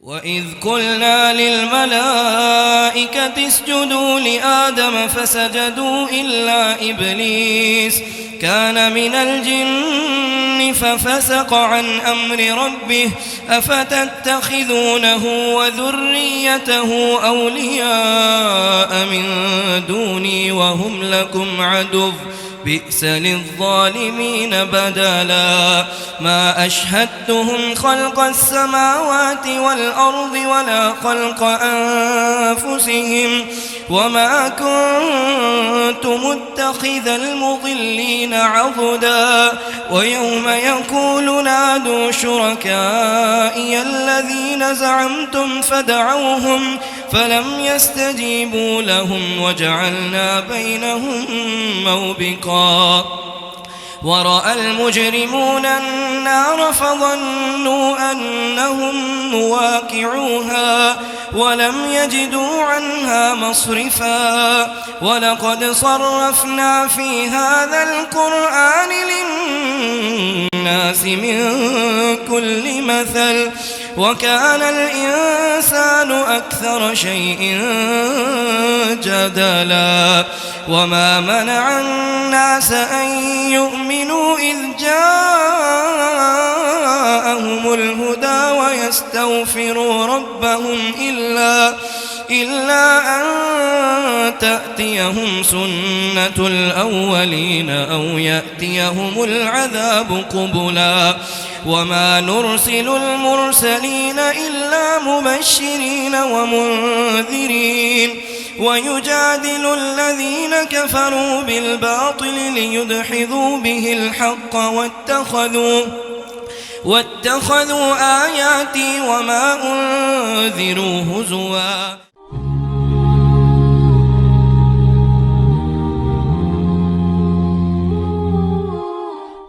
وإذ قلنا للملائكة اسجدوا لآدم فسجدوا إلا إبليس كان من الجن ففسق عن أمر ربه أفتتخذونه وذريته أولياء من دوني وهم لكم عدو بئس للظالمين بدلا ما أشهدتهم خلق السماوات والأرض ولا خلق أنفسهم وما كنت متخذ المضلين عضدا ويوم يقول نادوا شركائي الذين زعمتم فدعوهم فلم يستجيبوا لهم وجعلنا بينهم موبقا ورأى المجرمون النار فظنوا أنهم مواقعوها ولم يجدوا عنها مصرفا ولقد صرفنا في هذا القرآن للناس من كل مثل وكان الإنسان أكثر شيء جدلا وما منع الناس أن يؤمنوا إذ جاءهم الهدى ويستغفروا ربهم إلا أن تأتيهم سنة الأولين أو يأتيهم العذاب قبلا وما نرسل المرسلين إلا مبشرين ومنذرين ويجادل الذين كفروا بالباطل ليدحضوا به الحق واتخذوا آياتي وما أنذروا هزوا